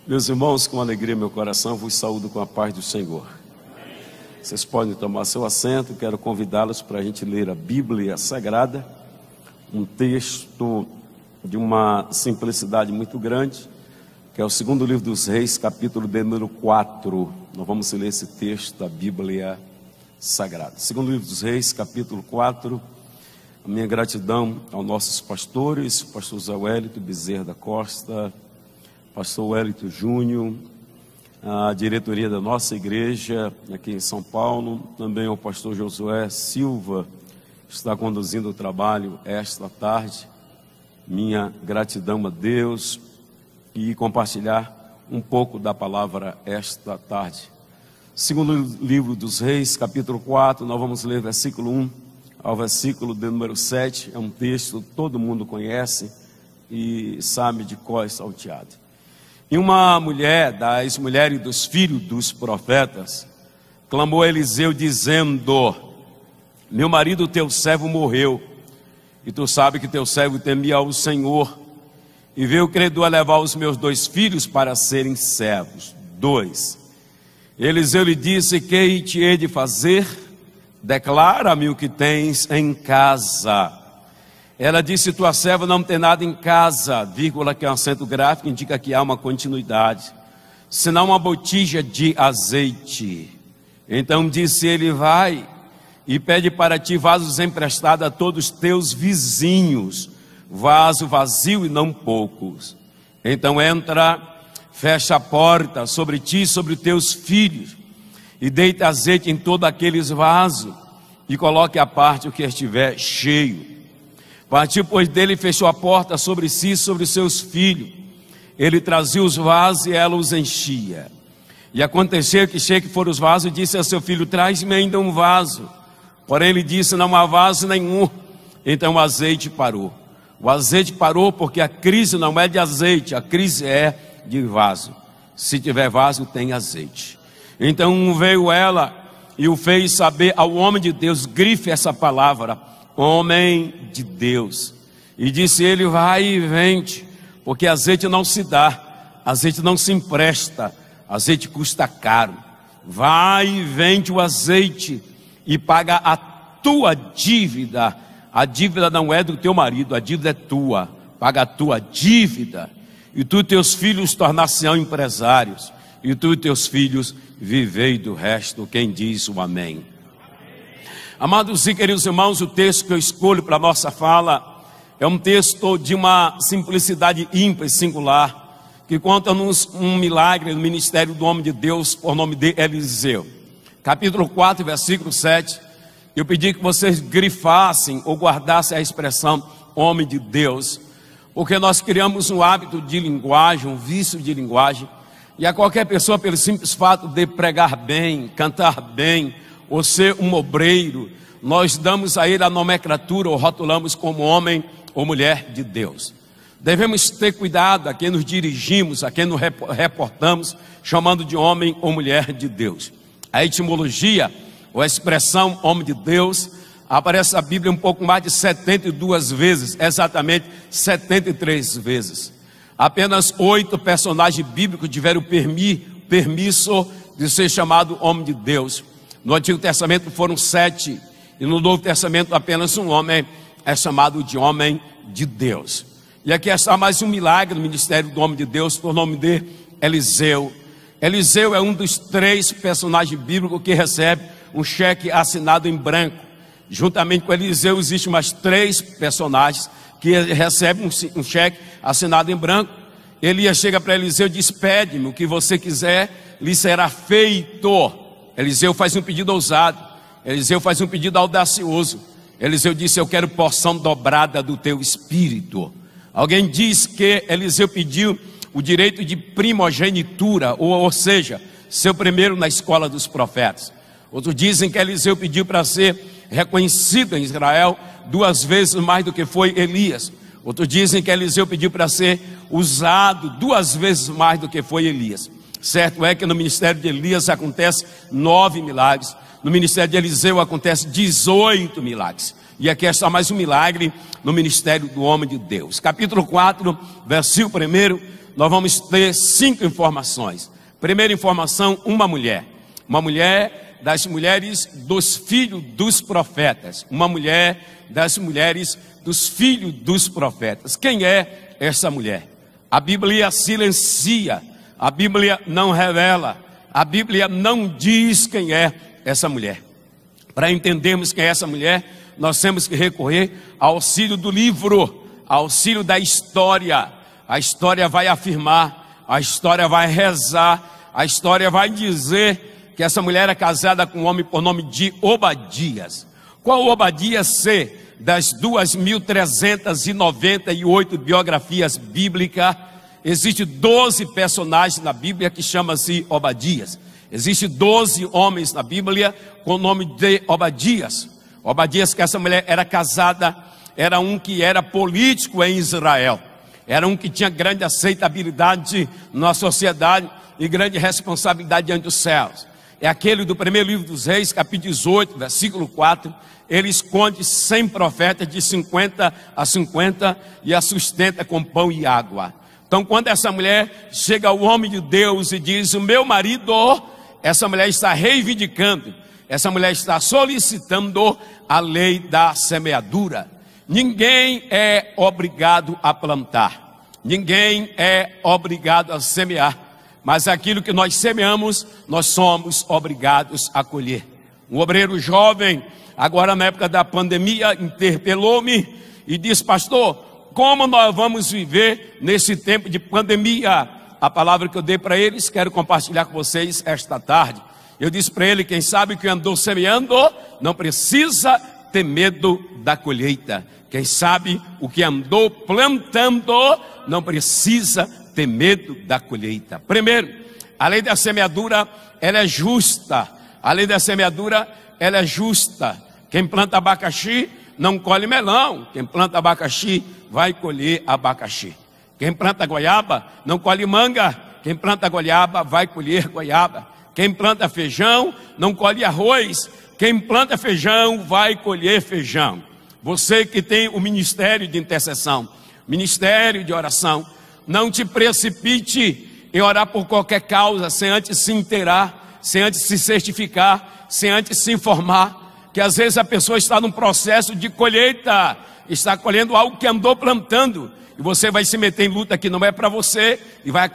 Meus irmãos, com alegria meu coração, vos saúdo com a paz do Senhor. Vocês podem tomar seu assento. Quero convidá-los para a gente ler a Bíblia Sagrada, um texto de uma simplicidade muito grande, que é o segundo livro dos Reis, capítulo de número 4. Nós vamos ler esse texto da Bíblia Sagrada. Segundo livro dos Reis, capítulo 4. A minha gratidão aos nossos pastores, pastor Zé Wellington Bezerra da Costa, pastor Wellington Júnior, a diretoria da nossa igreja aqui em São Paulo, também ao pastor Josué Silva, que está conduzindo o trabalho esta tarde. Minha gratidão a Deus e compartilhar um pouco da palavra esta tarde. Segundo livro dos Reis, capítulo 4, nós vamos ler versículo 1 ao versículo de número 7. É um texto que todo mundo conhece e sabe de cor salteado. E uma mulher das mulheres dos filhos dos profetas clamou a Eliseu dizendo: meu marido teu servo morreu, e tu sabes que teu servo temia ao Senhor, e veio o credor a levar os meus 2 filhos para serem servos. 2. Eliseu lhe disse: que te hei de fazer? Declara-me o que tens em casa. Ela disse: tua serva não tem nada em casa, vírgula, que é um acento gráfico, indica que há uma continuidade, senão uma botija de azeite. Então disse ele: vai e pede para ti vasos emprestados a todos os teus vizinhos, vaso vazio e não poucos. Então entra, fecha a porta sobre ti e sobre teus filhos, e deita azeite em todos aqueles vasos, e coloque à parte o que estiver cheio. Partiu, pois, dele e fechou a porta sobre si e sobre seus filhos. Ele trazia os vasos e ela os enchia. E aconteceu que, cheio que foram os vasos, disse a seu filho: traz-me ainda um vaso. Porém ele disse: não há vaso nenhum. Então o azeite parou. O azeite parou porque a crise não é de azeite, a crise é de vaso. Se tiver vaso, tem azeite. Então veio ela e o fez saber ao homem de Deus. Grife essa palavra: homem de Deus. E disse ele: vai e vende, porque azeite não se dá, azeite não se empresta, azeite custa caro. Vai e vende o azeite e paga a tua dívida. A dívida não é do teu marido, a dívida é tua. Paga a tua dívida, e tu e teus filhos tornar-se-ão empresários, e tu e teus filhos vivei do resto. Quem diz o amém? Amados e queridos irmãos, o texto que eu escolho para a nossa fala é um texto de uma simplicidade ímpar e singular, que conta-nos um milagre no ministério do homem de Deus por nome de Eliseu. Capítulo 4, versículo 7, eu pedi que vocês grifassem ou guardassem a expressão homem de Deus, porque nós criamos um hábito de linguagem, um vício de linguagem, e a qualquer pessoa, pelo simples fato de pregar bem, cantar bem, ou ser um obreiro, nós damos a ele a nomenclatura ou rotulamos como homem ou mulher de Deus. Devemos ter cuidado a quem nos dirigimos, a quem nos reportamos, chamando de homem ou mulher de Deus. A etimologia ou a expressão homem de Deus aparece na Bíblia um pouco mais de 72 vezes, exatamente 73 vezes. Apenas 8 personagens bíblicos tiveram permisso de ser chamado homem de Deus. No Antigo Testamento foram 7, e no Novo Testamento apenas um homem é chamado de homem de Deus. E aqui está mais um milagre no ministério do homem de Deus, por nome de Eliseu. Eliseu é um dos 3 personagens bíblicos que recebe um cheque assinado em branco. Juntamente com Eliseu existem mais 3 personagens que recebem um cheque assinado em branco. Elias chega para Eliseu e diz: pede-me o que você quiser, lhe será feito. Eliseu faz um pedido ousado, Eliseu faz um pedido audacioso. Eliseu disse: eu quero porção dobrada do teu espírito. Alguém diz que Eliseu pediu o direito de primogenitura, ou seja, ser primeiro na escola dos profetas. Outros dizem que Eliseu pediu para ser reconhecido em Israel 2 vezes mais do que foi Elias. Outros dizem que Eliseu pediu para ser usado 2 vezes mais do que foi Elias. Certo é que no ministério de Elias acontece 9 milagres. no ministério de Eliseu acontece 18 milagres. E aqui é só mais um milagre no ministério do homem de Deus. Capítulo 4, versículo 1, nós vamos ter 5 informações. Primeira informação, uma mulher das mulheres dos filhos dos profetas. Uma mulher das mulheres dos filhos dos profetas. Quem é essa mulher? A Bíblia silencia, a Bíblia não revela, a Bíblia não diz quem é essa mulher. Para entendermos quem é essa mulher, nós temos que recorrer ao auxílio do livro, ao auxílio da história. A história vai afirmar, a história vai rezar, a história vai dizer que essa mulher é casada com um homem por nome de Obadias. Qual Obadias ser? Das 2.398 biografias bíblicas, existem 12 personagens na Bíblia que chamam-se Obadias. Existem 12 homens na Bíblia com o nome de Obadias. Obadias, que essa mulher era casada, era um que era político em Israel. Era um que tinha grande aceitabilidade na sociedade e grande responsabilidade diante dos céus. É aquele do primeiro livro dos Reis, capítulo 18, versículo 4. Ele esconde 100 profetas de 50 a 50 e a sustenta com pão e água. Então, quando essa mulher chega ao homem de Deus e diz: o meu marido, essa mulher está reivindicando, essa mulher está solicitando a lei da semeadura. Ninguém é obrigado a plantar, ninguém é obrigado a semear, mas aquilo que nós semeamos, nós somos obrigados a colher. Um obreiro jovem, agora na época da pandemia, interpelou-me e disse: pastor, como nós vamos viver nesse tempo de pandemia? A palavra que eu dei para eles, quero compartilhar com vocês esta tarde. Eu disse para ele: quem sabe que andou semeando, não precisa ter medo da colheita. Quem sabe o que andou plantando, não precisa ter medo da colheita. Primeiro, a lei da semeadura, ela é justa. A lei da semeadura, ela é justa. Quem planta abacaxi, não colhe melão. Quem planta abacaxi, vai colher abacaxi. Quem planta goiaba, não colhe manga. Quem planta goiaba, vai colher goiaba. Quem planta feijão, não colhe arroz. Quem planta feijão, vai colher feijão. Você que tem o ministério de intercessão, ministério de oração, não te precipite em orar por qualquer causa, sem antes se inteirar, sem antes se certificar, sem antes se informar, que às vezes a pessoa está num processo de colheita, está colhendo algo que andou plantando, e você vai se meter em luta que não é para você, e vai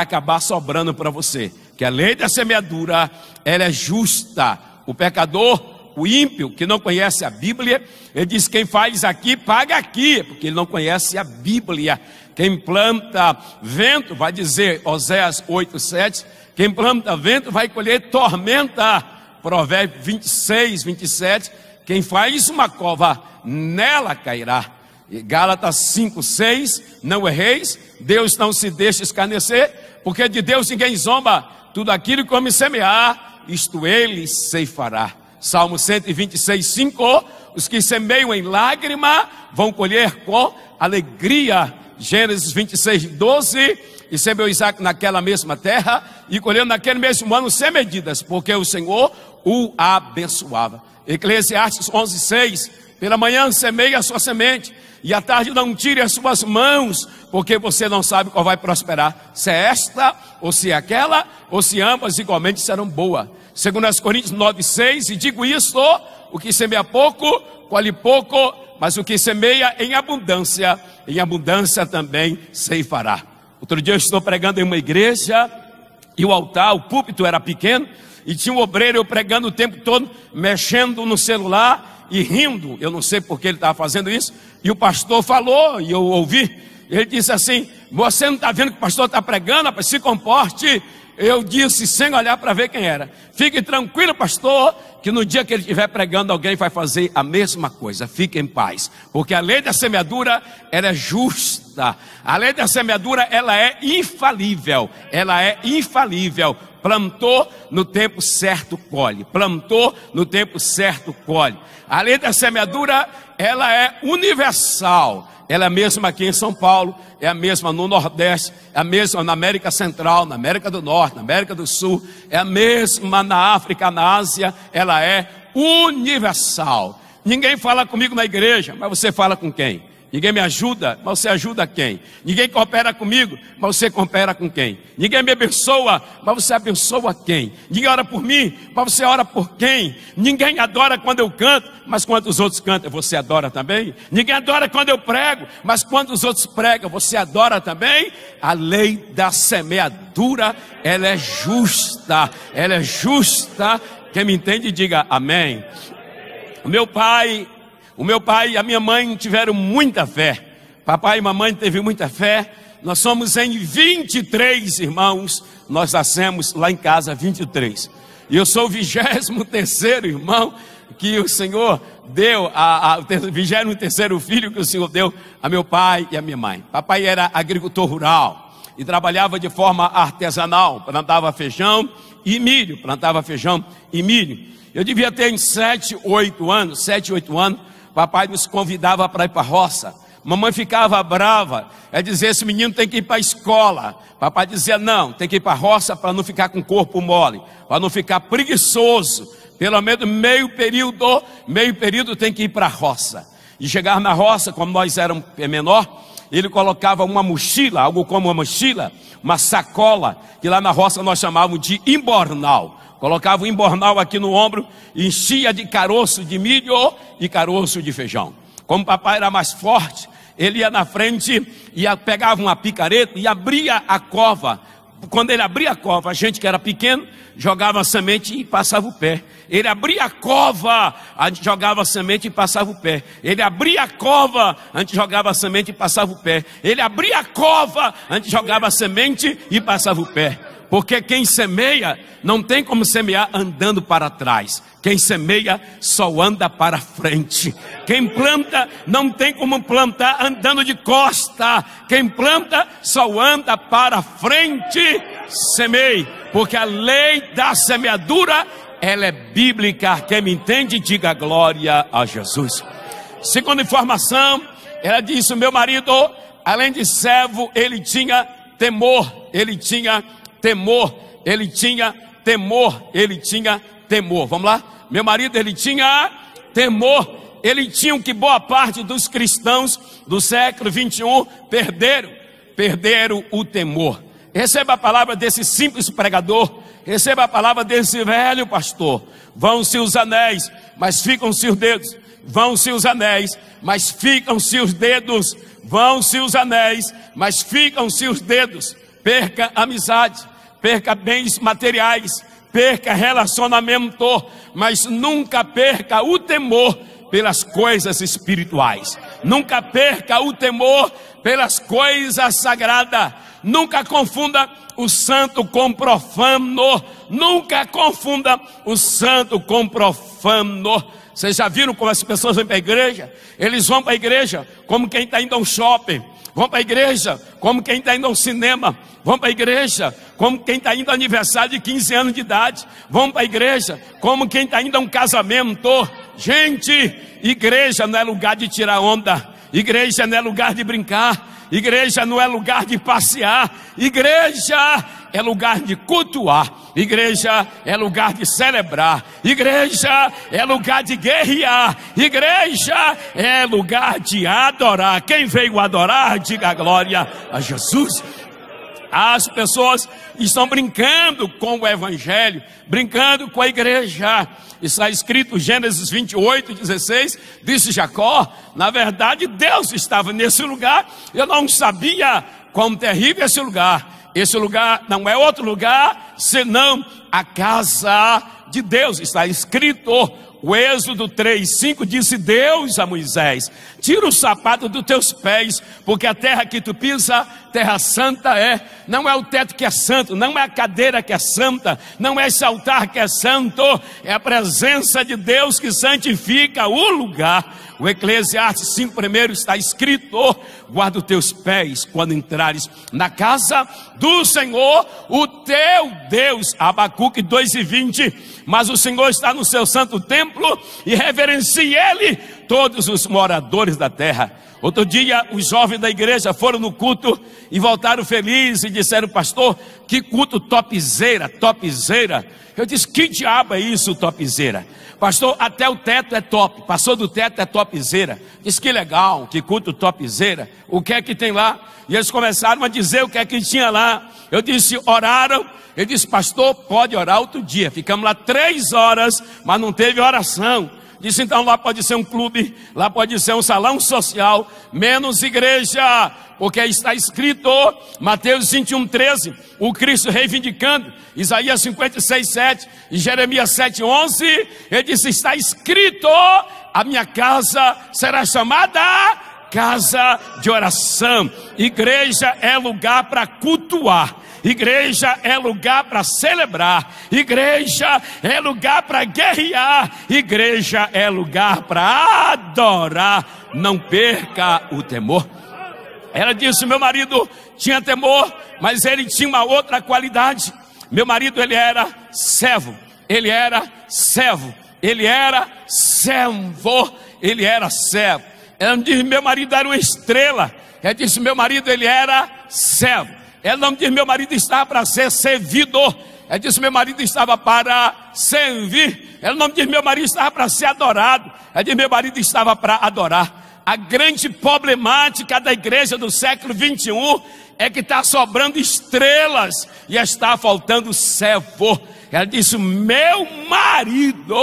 acabar sobrando para você. Que a lei da semeadura, ela é justa. O pecador, o ímpio, que não conhece a Bíblia, ele diz: quem faz aqui, paga aqui, porque ele não conhece a Bíblia. Quem planta vento, vai dizer Oséias 8:7, quem planta vento vai colher tormenta. Provérbios 26, 27, quem faz uma cova, nela cairá. E Gálatas 5:6, não erreis, Deus não se deixa escarnecer, porque de Deus ninguém zomba. Tudo aquilo que o homem semear, isto ele ceifará. Salmo 126:5, os que semeiam em lágrima vão colher com alegria. Gênesis 26:12, e semeou Isaac naquela mesma terra, e colheu naquele mesmo ano sem medidas, porque o Senhor o abençoava. Eclesiastes 11:6, pela manhã semeia a sua semente, e à tarde não tire as suas mãos, porque você não sabe qual vai prosperar, se é esta, ou se é aquela, ou se ambas igualmente serão boas. 2 Coríntios 9:6, e digo isto: o que semeia pouco, colhe pouco, mas o que semeia em abundância também ceifará. Outro dia eu estou pregando em uma igreja, e o altar, o púlpito era pequeno, e tinha um obreiro, eu pregando o tempo todo, mexendo no celular e rindo. Eu não sei por que ele estava fazendo isso, e o pastor falou, e eu ouvi, ele disse assim: você não está vendo que o pastor está pregando? Rapaz, se comporte. Eu disse, sem olhar para ver quem era: fique tranquilo, pastor, que no dia que ele estiver pregando, alguém vai fazer a mesma coisa. Fique em paz, porque a lei da semeadura, ela é justa. A lei da semeadura, ela é infalível. Ela é infalível. Plantou no tempo certo, colhe. Plantou no tempo certo, colhe. A lei da semeadura, ela é universal. Ela é a mesma aqui em São Paulo, é a mesma no Nordeste, é a mesma na América Central, na América do Norte, na América do Sul, é a mesma na África, na Ásia, ela é universal. Ninguém fala comigo na igreja, mas você fala com quem? Ninguém me ajuda, mas você ajuda quem? Ninguém coopera comigo, mas você coopera com quem? Ninguém me abençoa, mas você abençoa quem? Ninguém ora por mim, mas você ora por quem? Ninguém adora quando eu canto, mas quando os outros cantam, você adora também? Ninguém adora quando eu prego, mas quando os outros pregam, você adora também? A lei da semeadura, ela é justa, ela é justa. Quem me entende, diga amém. O meu pai e a minha mãe tiveram muita fé. Papai e mamãe teve muita fé. Nós somos em 23 irmãos. Nós nascemos lá em casa 23. E eu sou o 23º irmão que o Senhor deu, o 23º filho que o Senhor deu a meu pai e a minha mãe. Papai era agricultor rural e trabalhava de forma artesanal. Plantava feijão e milho. Eu devia ter uns 7, 8 anos. Papai nos convidava para ir para a roça. Mamãe ficava brava. Ela dizia, esse menino tem que ir para a escola. Papai dizia, não, tem que ir para a roça para não ficar com o corpo mole, para não ficar preguiçoso. Pelo menos meio período tem que ir para a roça. E chegar na roça, como nós éramos menor, ele colocava uma mochila, algo como uma mochila, uma sacola, que lá na roça nós chamávamos de embornal. Colocava o embornal aqui no ombro, enchia de caroço de milho e caroço de feijão. Como papai era mais forte, ele ia na frente, pegava uma picareta e abria a cova. Quando ele abria a cova, a gente que era pequeno, jogava a semente e passava o pé. Ele abria a cova, a gente jogava a semente e passava o pé. Ele abria a cova, a gente jogava a semente e passava o pé. Ele abria a cova, a gente jogava a semente e passava o pé. Porque quem semeia não tem como semear andando para trás. Quem semeia só anda para frente. Quem planta não tem como plantar andando de costa. Quem planta só anda para frente. Semeie, porque a lei da semeadura, ela é bíblica. Quem me entende, diga glória a Jesus. Segunda informação, ela disse, o meu marido, além de servo, ele tinha temor. Vamos lá? Meu marido, ele tinha temor. Ele tinha o que boa parte dos cristãos do século 21 perderam o temor. Receba a palavra desse simples pregador. Receba a palavra desse velho pastor. Vão-se os anéis, mas ficam-se os dedos. Vão-se os anéis, mas ficam-se os dedos. Vão-se os anéis, mas ficam-se os dedos. Perca amizade, perca bens materiais, perca relacionamento, mas nunca perca o temor pelas coisas espirituais. Nunca perca o temor pelas coisas sagradas. Nunca confunda o santo com profano. Nunca confunda o santo com profano. Vocês já viram como as pessoas vão para a igreja? Eles vão para a igreja como quem está indo a um shopping. Vão para a igreja como quem está indo a um cinema. Vão para a igreja como quem está indo ao aniversário de 15 anos de idade. Vão para a igreja como quem está indo a um casamento. Gente, igreja não é lugar de tirar onda. Igreja não é lugar de brincar. Igreja não é lugar de passear. Igreja é lugar de cultuar. Igreja é lugar de celebrar. Igreja é lugar de guerrear. Igreja é lugar de adorar. Quem veio adorar, diga glória a Jesus. As pessoas estão brincando com o evangelho, brincando com a igreja. Está escrito Gênesis 28:16, disse Jacó, na verdade Deus estava nesse lugar, eu não sabia quão terrível é esse lugar. Esse lugar não é outro lugar, senão a casa de Deus. Está escrito, o Êxodo 3:5 disse Deus a Moisés, tira o sapato dos teus pés, porque a terra que tu pisa, terra santa é. Não é o teto que é santo, não é a cadeira que é santa, não é esse altar que é santo, é a presença de Deus que santifica o lugar. O Eclesiastes 5 primeiro está escrito: guarda os teus pés quando entrares na casa do Senhor, o teu Deus. Abacuque 2:20. Mas o Senhor está no seu santo templo, e reverencie Ele todos os moradores da terra. Outro dia, os jovens da igreja foram no culto e voltaram felizes e disseram: pastor, que culto topzeira, topzeira. Eu disse: que diabo é isso, topzeira? Pastor, até o teto é top, passou do teto é topzeira. Disse: que legal, que culto topzeira. O que é que tem lá? E eles começaram a dizer o que é que tinha lá. Eu disse: oraram. Ele disse: pastor, pode orar outro dia. Ficamos lá 3 horas, mas não teve oração. Disse: então lá pode ser um clube, lá pode ser um salão social, menos igreja, porque está escrito, Mateus 21:13, o Cristo reivindicando, Isaías 56:7 e Jeremias 7:11, ele disse: está escrito, a minha casa será chamada casa de oração. Igreja é lugar para cultuar. Igreja é lugar para celebrar. Igreja é lugar para guerrear. Igreja é lugar para adorar. Não perca o temor. Ela disse: meu marido tinha temor, mas ele tinha uma outra qualidade. Meu marido, ele era servo. Ele era servo. Ele era servo. Ele era servo. Ela disse: meu marido era uma estrela. Ela disse: meu marido, ele era servo. Ela não disse: meu marido estava para ser servidor. Ela disse: meu marido estava para servir. Ela não disse: meu marido estava para ser adorado. Ela disse: meu marido estava para adorar. A grande problemática da igreja do século 21 é que está sobrando estrelas e está faltando servo. Ela disse: meu marido,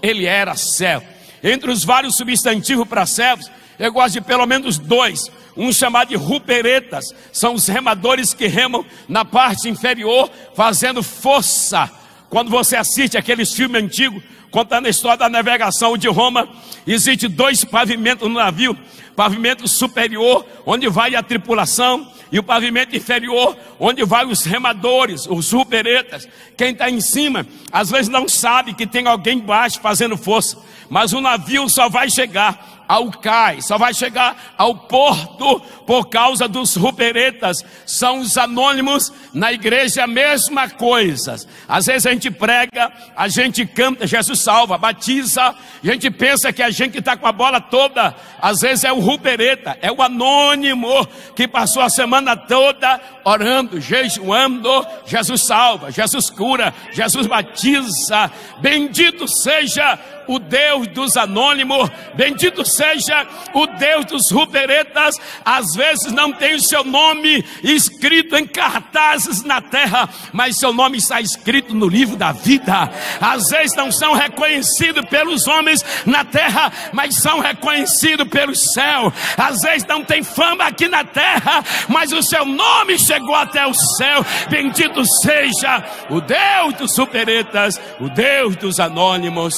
ele era servo. Entre os vários substantivos para servos, eu gosto de pelo menos 2. Um chamado de ruperetas, são os remadores que remam na parte inferior, fazendo força. Quando você assiste aqueles filmes antigos, contando a história da navegação de Roma, existe 2 pavimentos no navio: pavimento superior, onde vai a tripulação, e o pavimento inferior, onde vai os remadores, os ruperetas. Quem está em cima, às vezes não sabe que tem alguém embaixo fazendo força, mas o navio só vai chegar ao cais, só vai chegar ao porto por causa dos ruperetas. São os anônimos. Na igreja a mesma coisa. Às vezes a gente prega, a gente canta, Jesus salva, batiza, a gente pensa que a gente está com a bola toda. Às vezes é o rupereta, é o anônimo que passou a semana toda orando, jejuando. Jesus salva, Jesus cura, Jesus batiza. Bendito seja o Deus dos anônimos, bendito seja o Deus dos ruperetas. Às vezes não tem o seu nome escrito em cartazes na terra, mas seu nome está escrito no livro da vida. Às vezes não são reconhecidos pelos homens na terra, mas são reconhecidos pelo céu. Às vezes não tem fama aqui na terra, mas o seu nome chegou até o céu. Bendito seja o Deus dos ruperetas, o Deus dos anônimos.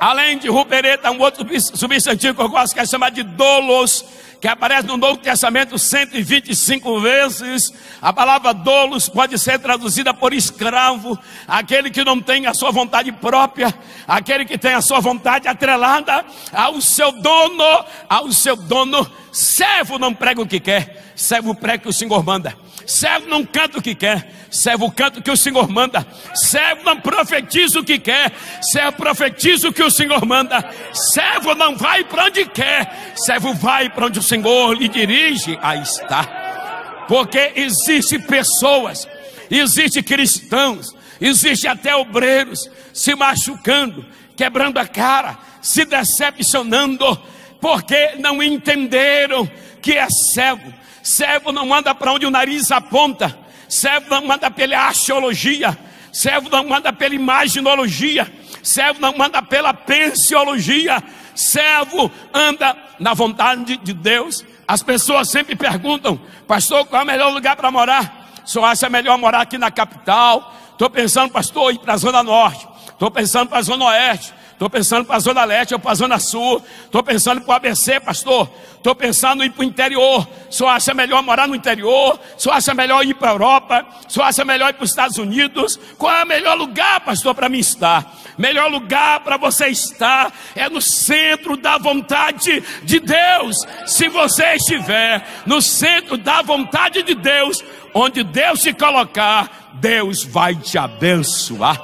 Além de rupereta, um outro substantivo que eu gosto, que é chamado de dolos, que aparece no Novo Testamento 125 vezes. A palavra dolos pode ser traduzida por escravo, aquele que não tem a sua vontade própria, aquele que tem a sua vontade atrelada ao seu dono, Servo não prega o que quer, servo prega o que o Senhor manda. Servo não canta o que quer, servo canta o que o Senhor manda. Servo não profetiza o que quer, servo profetiza o que o Senhor manda. Servo não vai para onde quer, servo vai para onde o Senhor lhe dirige a estar. Porque existe pessoas, existe cristãos, existe até obreiros se machucando, quebrando a cara, se decepcionando, porque não entenderam que é servo. Servo não anda para onde o nariz aponta. Servo não anda pela axiologia. Servo não anda pela imaginologia. Servo não anda pela pensiologia. Servo anda na vontade de Deus. As pessoas sempre perguntam: pastor, qual é o melhor lugar para morar? O senhor acha melhor morar aqui na capital? Estou pensando, pastor, ir para a Zona Norte. Estou pensando para a Zona Oeste. Estou pensando para a Zona Leste ou para a Zona Sul. Estou pensando para o ABC, pastor. Estou pensando em ir para o interior. O senhor acha melhor morar no interior? O senhor acha melhor ir para a Europa? O senhor acha melhor ir para os Estados Unidos? Qual é o melhor lugar, pastor, para mim estar? Melhor lugar para você estar é no centro da vontade de Deus. Se você estiver no centro da vontade de Deus, onde Deus te colocar, Deus vai te abençoar.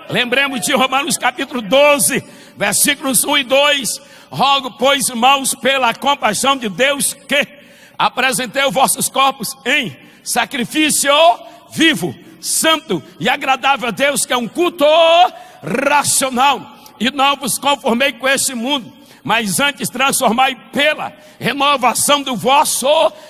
Lembremos de Romanos capítulo 12, versículos 1 e 2. Rogo, pois, irmãos, pela compaixão de Deus, que apresentei os vossos corpos em sacrifício vivo, santo e agradável a Deus, que é um culto racional. E não vos conformei com este mundo, mas antes transformai pela renovação do vosso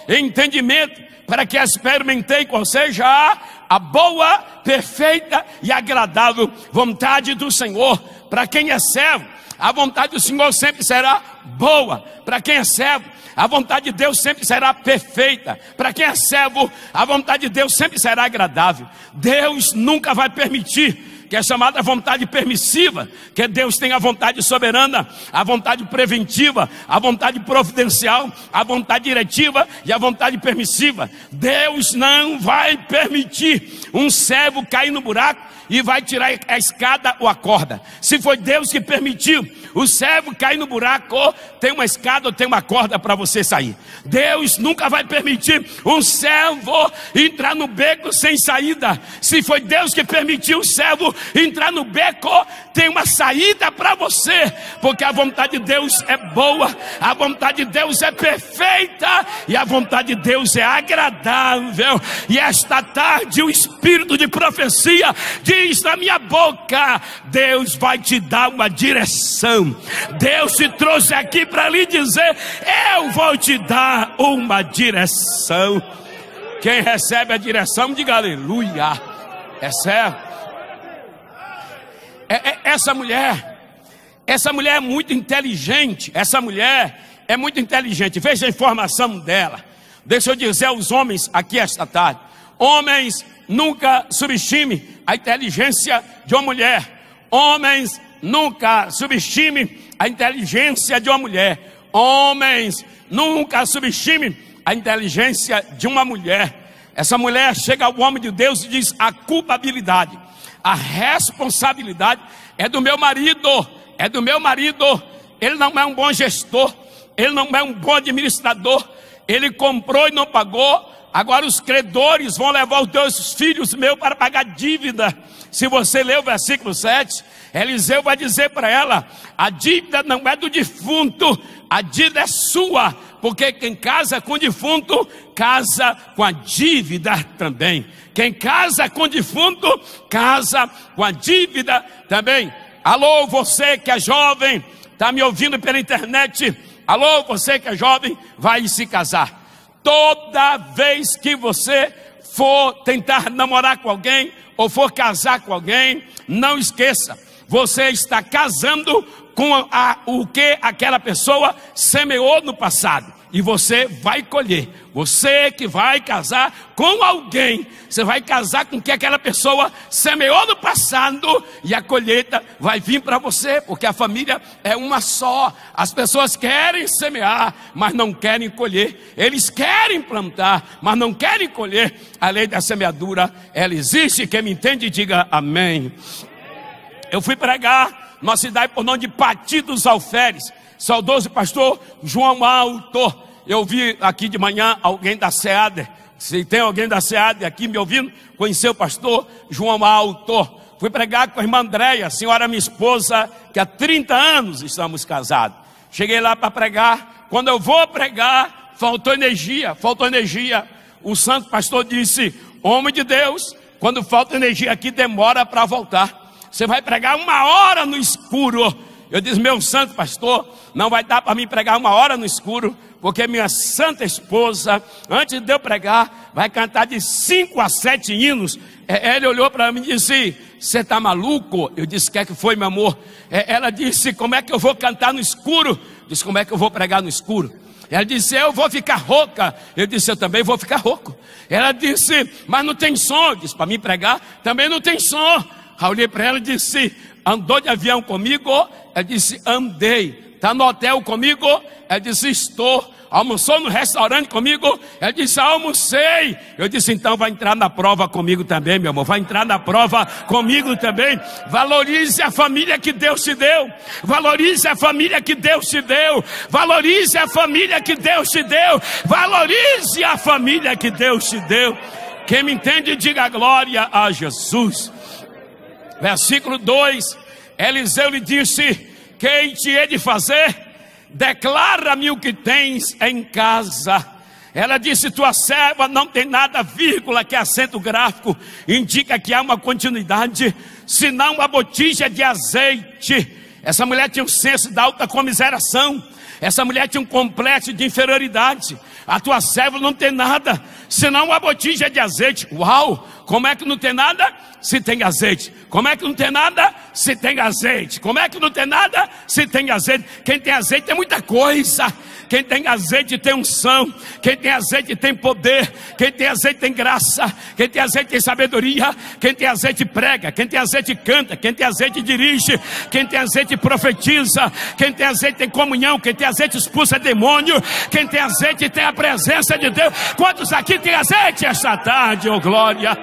entendimento, para que experimentei qual seja a boa, perfeita e agradável vontade do Senhor. Para quem é servo, a vontade do Senhor sempre será boa. Para quem é servo, a vontade de Deus sempre será perfeita. Para quem é servo, a vontade de Deus sempre será agradável. Deus nunca vai permitir que é chamada vontade permissiva, que Deus tem a vontade soberana, a vontade preventiva, a vontade providencial, a vontade diretiva e a vontade permissiva. Deus não vai permitir um servo cair no buraco e vai tirar a escada ou a corda. Se foi Deus que permitiu o servo cair no buraco, tem uma escada ou tem uma corda para você sair. Deus nunca vai permitir um servo entrar no beco sem saída. Se foi Deus que permitiu o servo entrar no beco, tem uma saída para você, porque a vontade de Deus é boa, a vontade de Deus é perfeita e a vontade de Deus é agradável. E esta tarde o espírito de profecia diz na minha boca: Deus vai te dar uma direção. Deus te trouxe aqui para lhe dizer: eu vou te dar uma direção. Quem recebe a direção, diga aleluia. É certo? Essa mulher é muito inteligente. Essa mulher é muito inteligente. Veja a informação dela. Deixa eu dizer aos homens aqui esta tarde: homens, nunca subestime a inteligência de uma mulher. Homens, nunca subestime a inteligência de uma mulher. Homens, nunca subestime a inteligência de uma mulher. Essa mulher chega ao homem de Deus e diz: a culpabilidade, a responsabilidade é do meu marido, é do meu marido. Ele não é um bom gestor, ele não é um bom administrador, ele comprou e não pagou. Agora os credores vão levar os 2 filhos meus para pagar dívida. Se você ler o versículo 7, Eliseu vai dizer para ela: a dívida não é do defunto, a dívida é sua, porque quem casa com o defunto, casa com a dívida também. Quem casa com o defunto, casa com a dívida também. Alô, você que é jovem, está me ouvindo pela internet. Alô, você que é jovem, vai se casar. Toda vez que você for tentar namorar com alguém, ou for casar com alguém, não esqueça, você está casando com o que aquela pessoa semeou no passado. E você vai colher. Você que vai casar com alguém, você vai casar com o que aquela pessoa semeou no passado, e a colheita vai vir para você, porque a família é uma só. As pessoas querem semear, mas não querem colher. Eles querem plantar, mas não querem colher. A lei da semeadura, ela existe. Quem me entende, diga amém. Eu fui pregar numa cidade por nome de Pati dos Alferes. Saudoso pastor João Alto. Eu vi aqui de manhã alguém da SEAD. Se tem alguém da SEAD aqui me ouvindo, conheceu o pastor João Alto. Fui pregar com a irmã Andréia, senhora minha esposa, que há 30 anos estamos casados. Cheguei lá para pregar. Quando eu vou pregar, faltou energia. O santo pastor disse: homem de Deus, quando falta energia aqui, demora para voltar. Você vai pregar 1 hora no escuro. Eu disse: meu santo pastor, não vai dar para mim pregar 1 hora no escuro, porque minha santa esposa, antes de eu pregar, vai cantar de 5 a 7 hinos. Ela olhou para mim e disse: você está maluco? Eu disse: o que é que foi, meu amor? Ela disse: como é que eu vou cantar no escuro? Eu disse: como é que eu vou pregar no escuro? Ela disse: eu vou ficar rouca. Eu disse: eu também vou ficar rouco. Ela disse: mas não tem som. Eu disse: para mim pregar também não tem som. Eu olhei para ela e disse: andou de avião comigo? Ela disse: andei. Está no hotel comigo? Ela disse: estou. Almoçou no restaurante comigo? Ela disse, almocei. Eu disse, então vai entrar na prova comigo também, meu amor. Vai entrar na prova comigo também. Valorize a família que Deus te deu. Valorize a família que Deus te deu. Valorize a família que Deus te deu. Valorize a família que Deus te deu. Quem me entende, diga glória a Jesus. Versículo 2. Eliseu lhe disse, que te hei de fazer? Declara-me o que tens em casa. Ela disse, tua serva não tem nada, vírgula, que acento gráfico indica que há uma continuidade, senão uma botija de azeite. Essa mulher tinha um senso da alta comiseração. Essa mulher tinha um complexo de inferioridade. A tua serva não tem nada, senão uma botija de azeite. Uau! Como é que não tem nada se tem azeite? Como é que não tem nada se tem azeite? Como é que não tem nada se tem azeite? Quem tem azeite tem muita coisa. Quem tem azeite tem unção. Quem tem azeite tem poder. Quem tem azeite tem graça. Quem tem azeite tem sabedoria. Quem tem azeite prega. Quem tem azeite canta. Quem tem azeite dirige. Quem tem azeite profetiza. Quem tem azeite tem comunhão. Quem tem azeite expulsa demônio. Quem tem azeite tem a presença de Deus. Quantos aqui tem azeite esta tarde, oh glória?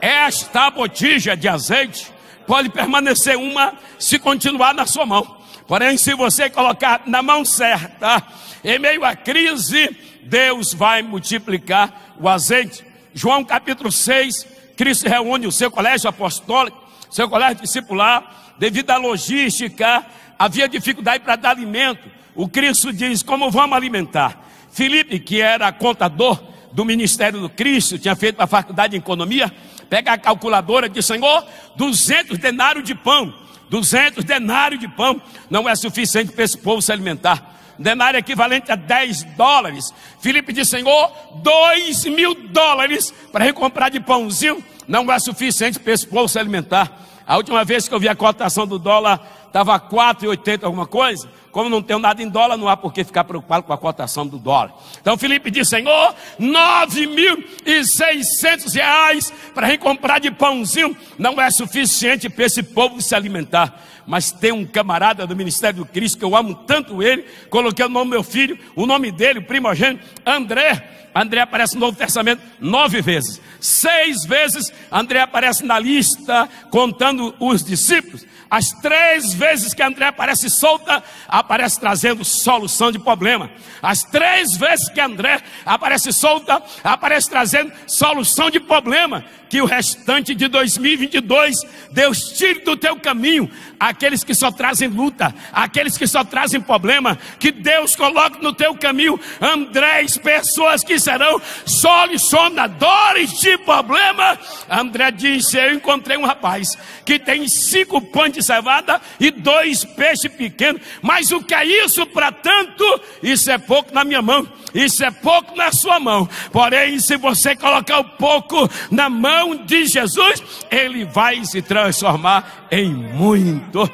Esta botija de azeite pode permanecer uma se continuar na sua mão. Porém, se você colocar na mão certa, em meio à crise, Deus vai multiplicar o azeite. João capítulo 6, Cristo reúne o seu colégio apostólico, seu colégio discipular. Devido à logística, havia dificuldade para dar alimento. O Cristo diz, como vamos alimentar? Filipe, que era contador do ministério do Cristo, tinha feito a faculdade de economia, pega a calculadora e diz, Senhor, 200 denários de pão. 200 denários de pão não é suficiente para esse povo se alimentar. Um denário é equivalente a $10. Filipe diz, Senhor, $2.000 para recomprar de pãozinho não é suficiente para esse povo se alimentar. A última vez que eu vi a cotação do dólar estava 4,80 alguma coisa. Como não tenho nada em dólar, não há por que ficar preocupado com a cotação do dólar. Então Filipe disse, Senhor, R$9.600 para recomprar de pãozinho não é suficiente para esse povo se alimentar. Mas tem um camarada do Ministério do Cristo, que eu amo tanto ele, coloquei o nome do meu filho, o nome dele, o primogênito, André. André aparece no Novo Testamento 9 vezes. 6 vezes André aparece na lista, contando os discípulos. As 3 vezes que André aparece solta, aparece trazendo solução de problema. As 3 vezes que André aparece solta, aparece trazendo solução de problema. Que o restante de 2022, Deus tire do teu caminho aqueles que só trazem luta, aqueles que só trazem problema. Que Deus coloque no teu caminho, André, pessoas que serão solucionadores de problema. André disse, eu encontrei um rapaz que tem 5 pães de cevada e 2 peixes pequenos. Mas o que é isso para tanto? Isso é pouco na minha mão, isso é pouco na sua mão. Porém, se você colocar o pouco na mão de Jesus, ele vai se transformar em muito.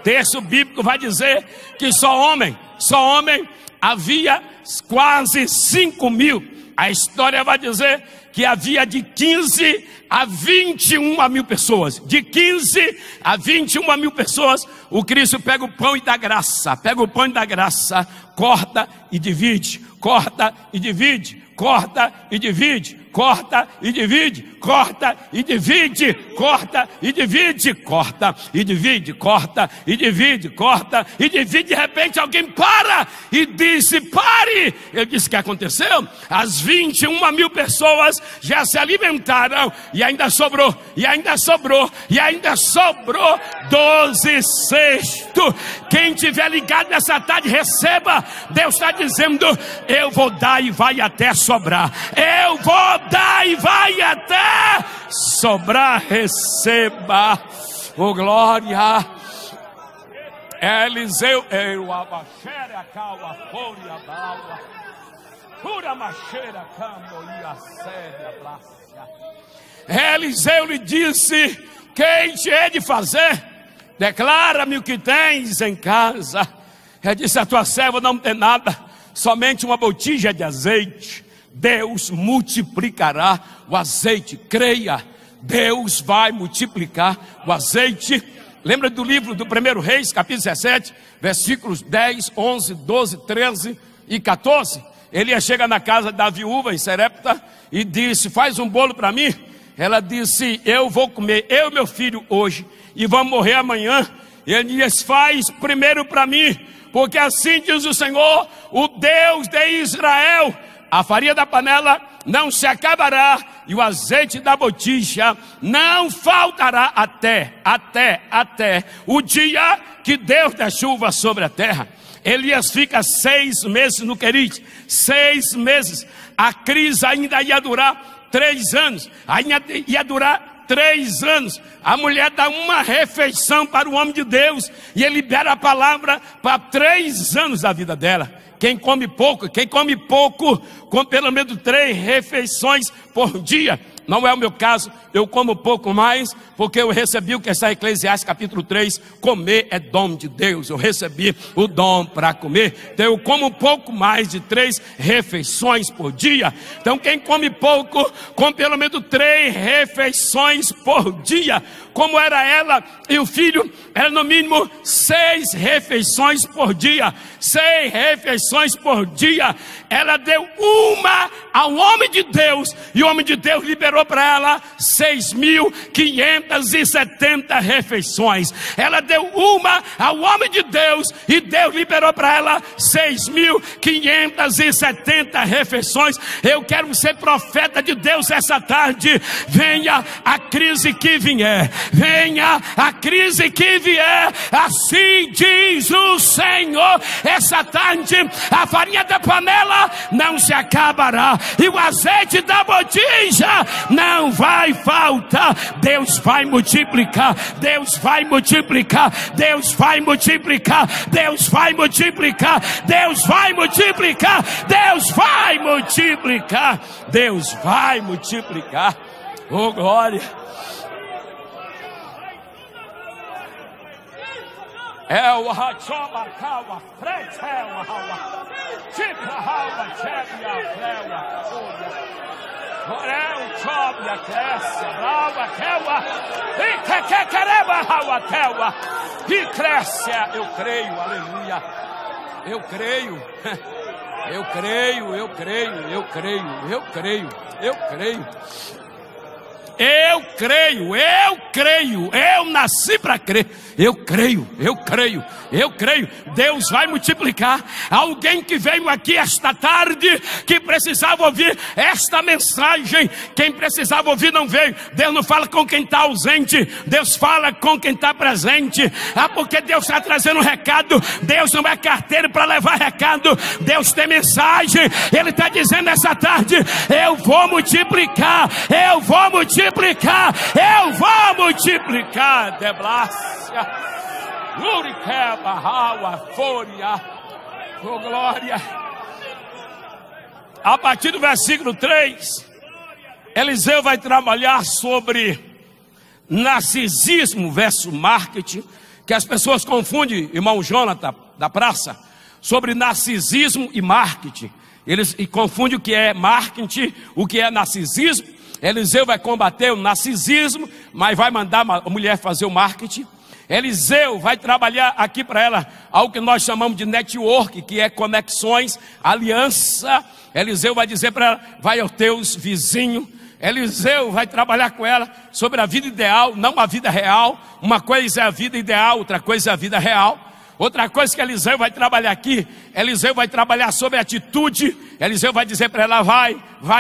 Texto bíblico vai dizer que só homem havia quase 5.000. A história vai dizer que havia de 15 a 21 mil pessoas. De 15 a 21 mil pessoas. O Cristo pega o pão e dá graça. Pega o pão e dá graça. Corta e divide. Corta e divide. Corta e divide. Corta e divide. Corta e divide. Corta e divide. Corta e divide. Corta e divide. Corta e divide. De repente alguém para e disse, pare. Eu disse, o que aconteceu? As 21 mil pessoas já se alimentaram. E ainda sobrou. E ainda sobrou. E ainda sobrou 12 cestos. Quem tiver ligado nessa tarde, receba. Deus está dizendo, eu vou dar e vai até sobrar. Eu vou dar e vai até sobrar. Receba, oh glória. Eliseu, eu abaixei a calma, fúria, balva, pura macheira, cambo e a séria braça. Eliseu lhe disse, quem te hei de fazer? Declara-me o que tens em casa. Ele disse, a tua serva não tem nada, somente uma botija de azeite. Deus multiplicará o azeite, creia, Deus vai multiplicar o azeite. Lembra do livro do 1 Reis, capítulo 17, versículos 10, 11, 12, 13 e 14? Elias chega na casa da viúva em Serepta e disse: faz um bolo para mim. Ela disse: eu vou comer, eu e meu filho hoje, e vamos morrer amanhã. Elias: faz primeiro para mim, porque assim diz o Senhor, o Deus de Israel: a farinha da panela não se acabará, e o azeite da botija não faltará até o dia que Deus der chuva sobre a terra. Elias fica 6 meses no Querite, 6 meses. A crise ainda ia durar 3 anos, ainda ia durar 3 anos. A mulher dá uma refeição para o homem de Deus, e ele libera a palavra para 3 anos da vida dela. Quem come pouco, com pelo menos 3 refeições por dia. Não é o meu caso, eu como pouco mais, porque eu recebi o que está em Eclesiastes capítulo 3, comer é dom de Deus. Eu recebi o dom para comer, então eu como um pouco mais de 3 refeições por dia. Então quem come pouco, com pelo menos 3 refeições por dia. Como era ela e o filho, era no mínimo 6 refeições por dia. 6 refeições por dia. Ela deu uma ao homem de Deus, e o homem de Deus liberou para ela 6.570 refeições. Ela deu uma ao homem de Deus, e Deus liberou para ela 6.570 refeições. Eu quero ser profeta de Deus essa tarde. Venha a crise que vier, venha a crise que vier, assim diz o Senhor. Essa tarde a farinha da panela não se acabará, e o azeite da botija não vai faltar. Deus vai multiplicar, Deus vai multiplicar, Deus vai multiplicar, Deus vai multiplicar, Deus vai multiplicar, Deus vai multiplicar, Deus vai multiplicar. Oh glória! É o Hachoba Kawa, Fretewa Hawa, Chipa Hawa, Chebia, Frewa, Orel, Chobia, Cresce, Brava, Kewa, Ikekereba Hawa, Kewa, e cresce. Eu creio, aleluia. Eu creio, eu creio, eu creio, eu creio, eu creio, eu creio. Eu creio, eu creio, eu nasci para crer. Eu creio, eu creio, eu creio. Deus vai multiplicar. Alguém que veio aqui esta tarde, que precisava ouvir esta mensagem, quem precisava ouvir não veio. Deus não fala com quem está ausente, Deus fala com quem está presente. Porque Deus está trazendo um recado. Deus não é carteiro para levar recado, Deus tem mensagem. Ele está dizendo essa tarde: eu vou multiplicar, eu vou multiplicar, eu vou multiplicar. Deblácia, Uriqueba, Raua, Fúria, oh glória. A partir do versículo 3, Eliseu vai trabalhar sobre narcisismo versus marketing, que as pessoas confundem, irmão Jonathan da praça, sobre narcisismo e marketing. Eles confundem o que é marketing, o que é narcisismo. Eliseu vai combater o narcisismo, mas vai mandar a mulher fazer o marketing. Eliseu vai trabalhar aqui para ela algo que nós chamamos de network, que é conexões, aliança. Eliseu vai dizer para ela: vai aos teus vizinhos. Eliseu vai trabalhar com ela sobre a vida ideal, não a vida real. Uma coisa é a vida ideal, outra coisa é a vida real. Outra coisa que Eliseu vai trabalhar aqui, Eliseu vai trabalhar sobre atitude. Eliseu vai dizer para ela: vai,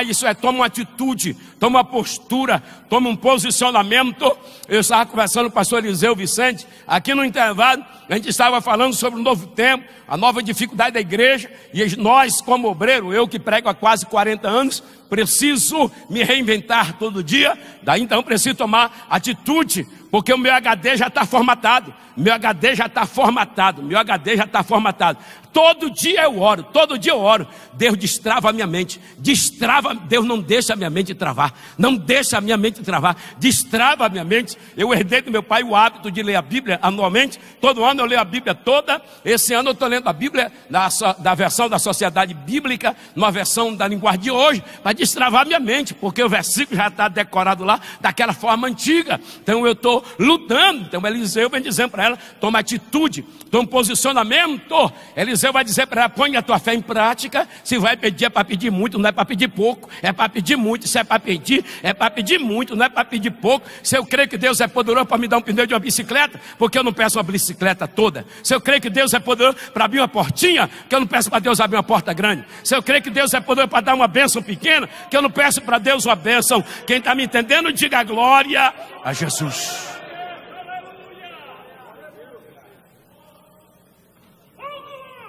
isso é, toma uma atitude, toma uma postura, toma um posicionamento. Eu estava conversando com o pastor Eliseu Vicente, aqui no intervalo, a gente estava falando sobre o novo tempo, a nova dificuldade da igreja, e nós como obreiro, eu que prego há quase 40 anos, preciso me reinventar todo dia, daí então preciso tomar atitude, porque o meu HD já está formatado, meu HD já está formatado, Todo dia eu oro, todo dia eu oro. Deus destrava a minha mente, Deus não deixa a minha mente travar, não deixa a minha mente travar, destrava a minha mente. Eu herdei do meu pai o hábito de ler a Bíblia anualmente, todo ano eu leio a Bíblia toda. Esse ano eu estou lendo a Bíblia da versão da Sociedade Bíblica, numa versão da linguagem de hoje, para destravar a minha mente, porque o versículo já está decorado lá, daquela forma antiga. Então eu estou lutando. Então Eliseu vem dizendo para ela, toma atitude, toma posicionamento. Eliseu vai dizer para ela, põe a tua fé em prática. Se vai pedir, é para pedir muito, não é para pedir pouco, é para pedir muito. Se é para pedir, é para pedir muito, não é para pedir pouco. Se eu creio que Deus é poderoso para me dar um pneu de uma bicicleta, porque eu não peço uma bicicleta toda. Se eu creio que Deus é poderoso para abrir uma portinha, que eu não peço para Deus abrir uma porta grande. Se eu creio que Deus é poderoso para dar uma bênção pequena, que eu não peço para Deus uma bênção. Quem está me entendendo, diga glória a Jesus.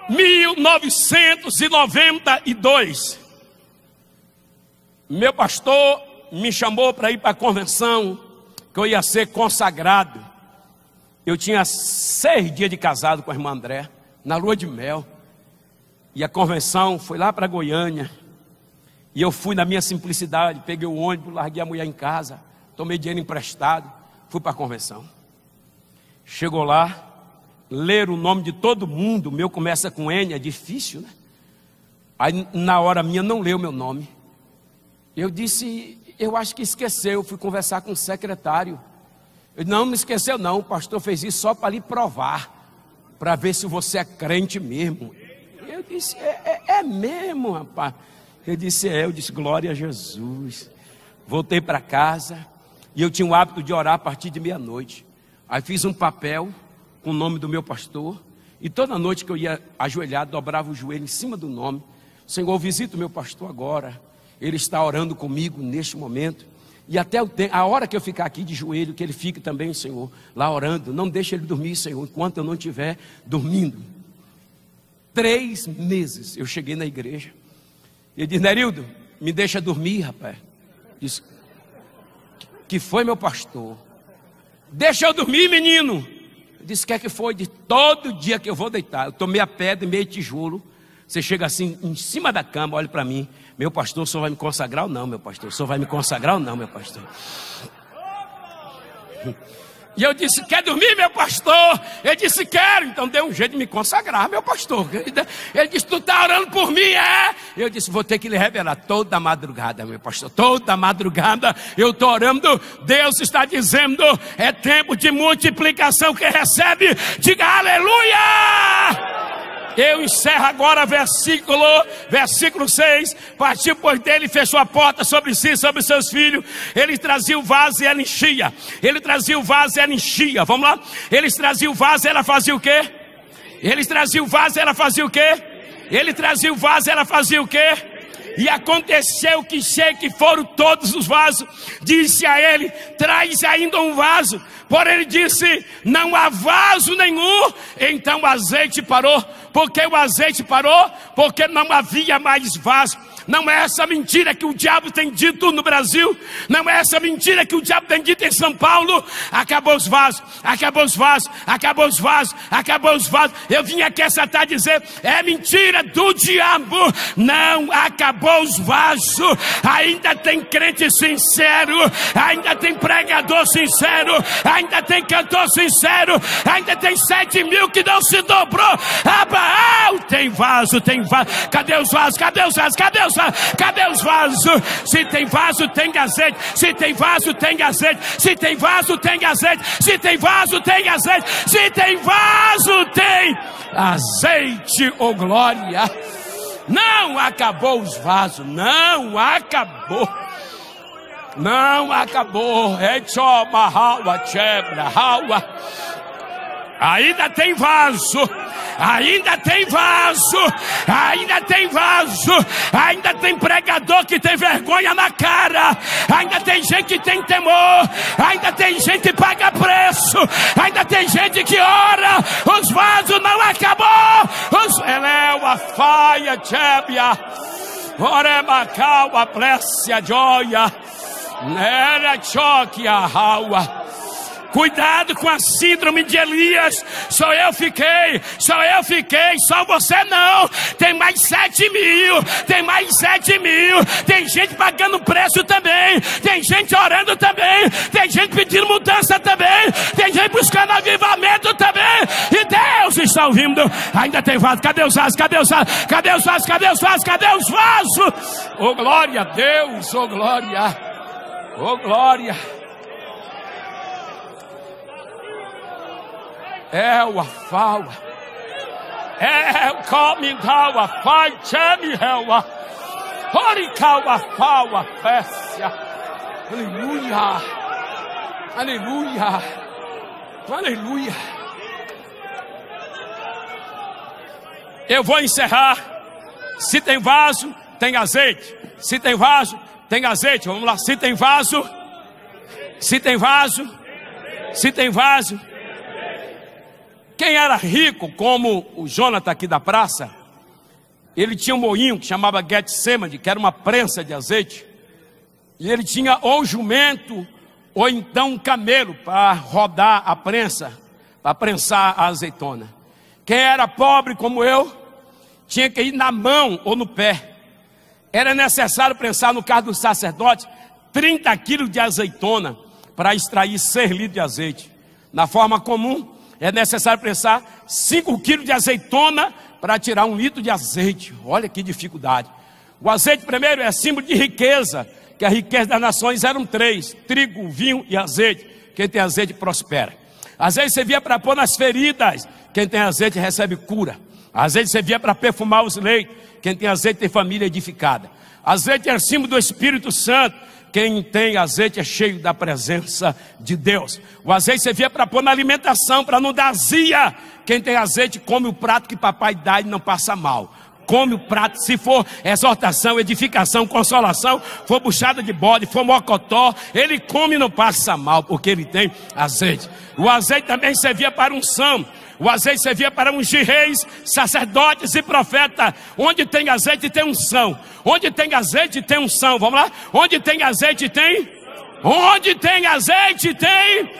Em 1992, meu pastor me chamou para ir para a convenção, que eu ia ser consagrado. Eu tinha 6 dias de casado com a irmã André, na lua de mel. E a convenção foi lá para Goiânia. E eu fui na minha simplicidade, peguei o ônibus, larguei a mulher em casa, tomei dinheiro emprestado, fui para a convenção. Chegou lá, ler o nome de todo mundo, o meu começa com N, é difícil, né? Aí na hora minha não leu meu nome. Eu disse, eu acho que esqueceu. Fui conversar com o secretário. Ele não me esqueceu não, o pastor fez isso só para lhe provar, para ver se você é crente mesmo. Eu disse, é mesmo, rapaz. Eu disse, glória a Jesus. Voltei para casa e eu tinha o hábito de orar a partir de meia-noite. Aí fiz um papel com o nome do meu pastor, e toda noite que eu ia ajoelhado, dobrava o joelho em cima do nome. Senhor, visita o meu pastor agora, ele está orando comigo neste momento, e até a hora que eu ficar aqui de joelho, que ele fique também, Senhor, lá orando. Não deixe ele dormir, Senhor, enquanto eu não estiver dormindo. 3 meses eu cheguei na igreja, e ele disse, Nerildo, me deixa dormir, rapaz. Disse, que foi, meu pastor? Deixa eu dormir, menino. Eu disse, que foi? De todo dia que eu vou deitar, eu tomei a pedra e meio tijolo. Você chega assim, em cima da cama, olha para mim. Meu pastor, o senhor vai me consagrar ou não, meu pastor? O senhor vai me consagrar ou não, meu pastor? E eu disse, quer dormir, meu pastor? Ele disse, quero. Então deu um jeito de me consagrar, meu pastor. Ele disse, tu está orando por mim, é? Eu disse, vou ter que lhe revelar toda madrugada, meu pastor. Toda madrugada eu estou orando. Deus está dizendo, é tempo de multiplicação. Quem recebe, diga aleluia! Eu encerro agora versículo 6. Partiu, pois, dele e fechou a porta sobre si, sobre seus filhos. Ele trazia o vaso e ela enchia. Ele trazia o vaso e ela enchia. Vamos lá? Eles traziam o vaso e ela fazia o quê? Eles traziam o vaso e ela fazia o quê? Ele trazia o vaso e ela fazia o quê? E aconteceu que foram todos os vasos. Disse a ele, traz ainda um vaso. Porém ele disse, não há vaso nenhum. Então o azeite parou. Por que o azeite parou? Porque não havia mais vaso. Não é essa mentira que o diabo tem dito no Brasil. Não é essa mentira que o diabo tem dito em São Paulo. Acabou os vasos, acabou os vasos, acabou os vasos, acabou os vasos. Eu vim aqui essa tarde dizer, é mentira do diabo. Não acabou os vasos. Ainda tem crente sincero, ainda tem pregador sincero, ainda tem cantor sincero, ainda tem 7 mil que não se dobrou a Baal. Tem vaso, tem vaso. Cadê os vasos? Cadê os vasos? Cadê os vasos? Cadê os vasos? Se tem vaso, tem azeite. Se tem vaso, tem azeite. Se tem vaso, tem azeite. Se tem vaso, tem azeite. Se tem vaso, tem azeite, oh glória. Não acabou os vasos. Não acabou. Não acabou. Ainda tem vaso. Ainda tem vaso, ainda tem vaso, ainda tem pregador que tem vergonha na cara, ainda tem gente que tem temor, ainda tem gente que paga preço, ainda tem gente que ora. Os vasos não acabou. A faia tchébia, orebacau a plécia joia, era choque a raua. Cuidado com a síndrome de Elias. Só eu fiquei, só você não. Tem mais 7 mil, tem gente pagando preço também, tem gente orando também, tem gente pedindo mudança também, tem gente buscando avivamento também, e Deus está ouvindo. Ainda tem vaso. Cadê os vasos? Cadê os vasos? Cadê os vasos? Cadê os vasos? Cadê os vasos? Oh glória a Deus, oh glória, oh glória. É o afaua, é o comindal afai, chame reua, orical afaua, pécia, aleluia, aleluia, aleluia. Eu vou encerrar. Se tem vaso, tem azeite. Se tem vaso, tem azeite. Vamos lá. Se tem vaso, se tem vaso, se tem vaso. Quem era rico, como o Jonathan aqui da praça, ele tinha um moinho que chamava Getsemane, que era uma prensa de azeite. E ele tinha ou jumento, ou então um camelo para rodar a prensa, para prensar a azeitona. Quem era pobre como eu, tinha que ir na mão ou no pé. Era necessário prensar no carro do sacerdote 30 quilos de azeitona para extrair 6 litros de azeite. Na forma comum, é necessário prensar 5 quilos de azeitona para tirar 1 litro de azeite. Olha que dificuldade. O azeite primeiro é símbolo de riqueza, que a riqueza das nações eram 3: trigo, vinho e azeite. Quem tem azeite prospera. Azeite servia para pôr nas feridas. Quem tem azeite recebe cura. Azeite servia para perfumar os leitos. Quem tem azeite tem família edificada. Azeite é símbolo do Espírito Santo. Quem tem azeite é cheio da presença de Deus. O azeite servia para pôr na alimentação, para não dar azia. Quem tem azeite come o prato que papai dá e não passa mal. Come o prato, se for exortação, edificação, consolação, for buchada de bode, for mocotó, ele come e não passa mal, porque ele tem azeite. O azeite também servia para unção. O azeite servia para ungir reis, sacerdotes e profetas. Onde tem azeite tem unção. Onde tem azeite tem unção. Vamos lá? Onde tem azeite tem? Onde tem azeite tem?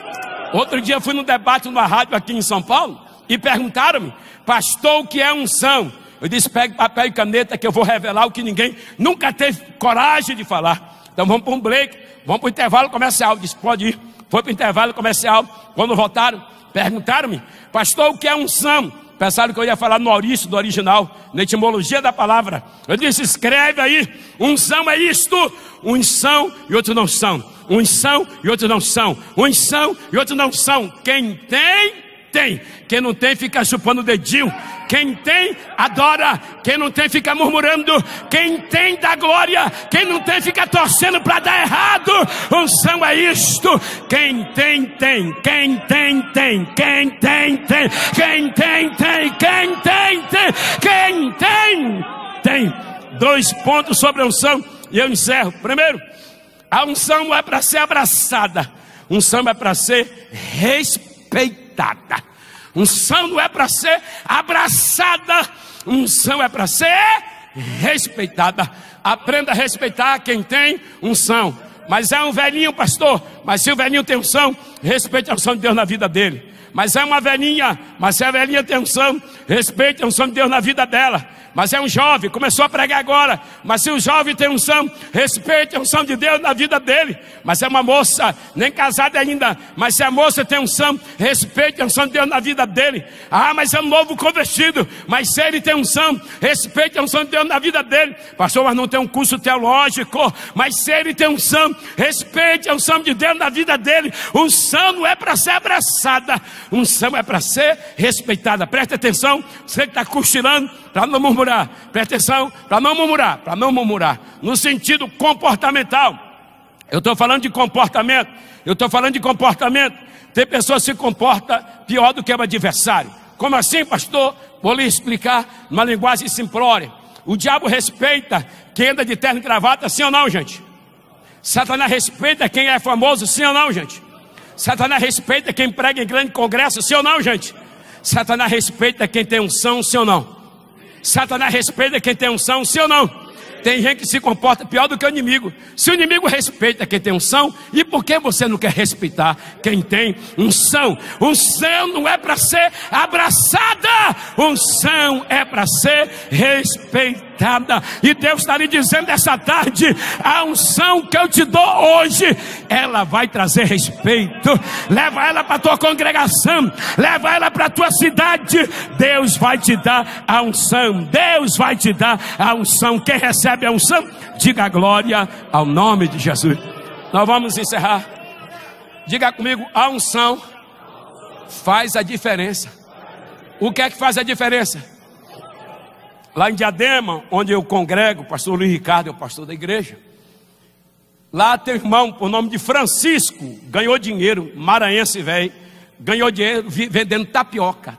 Outro dia fui num debate numa rádio aqui em São Paulo e perguntaram-me, pastor, o que é unção? Eu disse, pegue papel e caneta que eu vou revelar o que ninguém nunca teve coragem de falar. Então vamos para um break, vamos para o intervalo comercial. Disse, pode ir. Foi para o intervalo comercial. Quando voltaram, perguntaram-me, pastor, o que é unção? Pensaram que eu ia falar no Maurício, do original, na etimologia da palavra. Eu disse, escreve aí, unção é isto. Uns são e outros não são. Uns são e outros não são. Uns são e outros não são. Quem tem, tem. Quem não tem, fica chupando o dedinho. Quem tem, adora. Quem não tem, fica murmurando. Quem tem, dá glória. Quem não tem, fica torcendo para dar errado. Unção é isto. Quem tem, tem. Quem tem, tem. Quem tem, tem. Quem tem, tem. Quem tem, tem. Quem tem, tem. 2 pontos sobre a unção e eu encerro. Primeiro, a unção não é para ser abraçada. Unção é para ser respeitada. Unção não é para ser abraçada. Unção é para ser respeitada. Aprenda a respeitar quem tem unção. Mas é um velhinho, pastor. Mas se o velhinho tem unção, respeite a unção de Deus na vida dele. Mas é uma velhinha. Mas se a velhinha tem unção, respeite a unção de Deus na vida dela. Mas é um jovem, começou a pregar agora. Mas se o jovem tem unção, respeite a unção de Deus na vida dele. Mas é uma moça, nem casada ainda. Mas se a moça tem unção, respeite a unção de Deus na vida dele. Ah, mas é um novo convertido. Mas se ele tem unção, respeite a unção de Deus na vida dele. Pastor, mas não tem um curso teológico. Mas se ele tem unção, respeite a unção de Deus na vida dele. Unção não é para ser abraçada. Unção é para ser respeitada. Preste atenção, você que está cochilando, para não murmurar. Presta atenção, para não murmurar, para não murmurar. No sentido comportamental. Eu estou falando de comportamento. Eu estou falando de comportamento. Tem pessoas que se comportam pior do que o adversário. Como assim, pastor? Vou lhe explicar numa linguagem simplória. O diabo respeita quem anda de terno e gravata, sim ou não, gente? Satanás respeita quem é famoso, sim ou não, gente? Satanás respeita quem prega em grande congresso, sim ou não, gente? Satanás respeita quem tem unção, sim ou não? Satanás respeita quem tem unção, sim ou não? Tem gente que se comporta pior do que o inimigo. Se o inimigo respeita quem tem unção, e por que você não quer respeitar quem tem unção? Unção não é para ser abraçada, unção é para ser respeitada. E Deus está lhe dizendo essa tarde: a unção que eu te dou hoje, ela vai trazer respeito. Leva ela para a tua congregação, leva ela para a tua cidade. Deus vai te dar a unção, Deus vai te dar a unção. Quem recebe a unção, diga glória ao nome de Jesus. Nós vamos encerrar. Diga comigo: a unção faz a diferença. O que é que faz a diferença? Lá em Diadema, onde eu congrego, o pastor Luiz Ricardo é o pastor da igreja. Lá tem um irmão, por nome de Francisco, ganhou dinheiro, maranhense velho, ganhou dinheiro vendendo tapioca.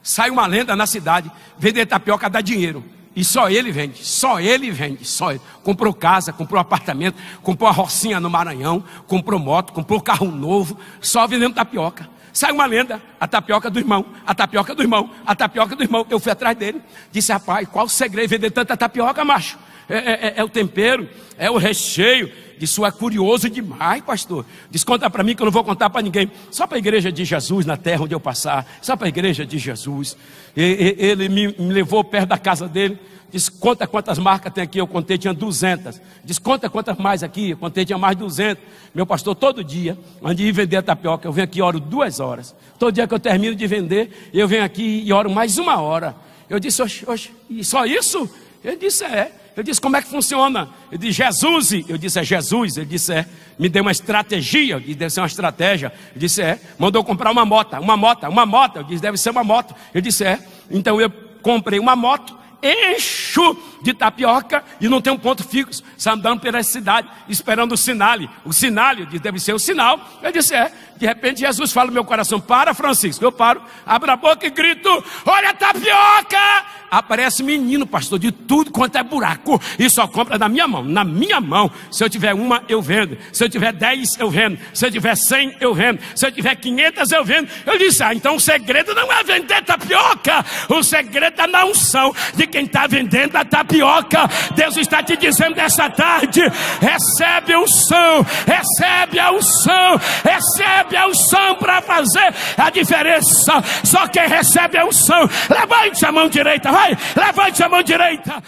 Sai uma lenda na cidade: vender tapioca dá dinheiro. E só ele vende, só ele. Comprou casa, comprou apartamento, comprou a rocinha no Maranhão, comprou moto, comprou carro novo, só vendendo tapioca. Sai uma lenda: a tapioca do irmão, a tapioca do irmão, a tapioca do irmão. Eu fui atrás dele, disse: rapaz, qual o segredo de vender tanta tapioca, macho? É o tempero, é o recheio. Disse: é curioso demais, pastor. Disse: conta para mim que eu não vou contar para ninguém. Só para a igreja de Jesus, na terra onde eu passar. Só para a igreja de Jesus. Ele me levou perto da casa dele. Disse: conta quantas marcas tem aqui. Eu contei, tinha 200. Disse: conta quantas mais aqui. Eu contei, tinha mais de 200. Meu pastor, todo dia, antes de ir vender a tapioca, eu venho aqui e oro 2 horas. Todo dia que eu termino de vender, eu venho aqui e oro mais 1 hora. Eu disse: oxe, e só isso? Ele disse: é. Eu disse: como é que funciona? Eu disse: Jesus. Eu disse: é Jesus. Ele disse: é. Me deu uma estratégia. Eu disse: deve ser uma estratégia. Eu disse: é. Mandou comprar uma moto. Eu disse: deve ser uma moto. Eu disse: é. Então eu comprei uma moto, encho de tapioca e não tem um ponto fixo, andando pela cidade, esperando o sinal. Eu disse: deve ser o sinal. Eu disse: é. De repente Jesus fala no meu coração: para, Francisco. Eu paro, abro a boca e grito: olha a tapioca! Aparece menino, pastor, de tudo quanto é buraco, e só compra na minha mão. Se eu tiver uma, eu vendo. Se eu tiver 10, eu vendo. Se eu tiver 100, eu vendo. Se eu tiver 500, eu vendo. Eu disse: então o segredo não é vender tapioca, o segredo é na unção de quem está vendendo a tapioca. Deus está te dizendo essa tarde: recebe a unção, recebe a unção, recebe a unção para fazer a diferença. Só quem recebe a unção, levante a mão direita, vai, levante a mão direita.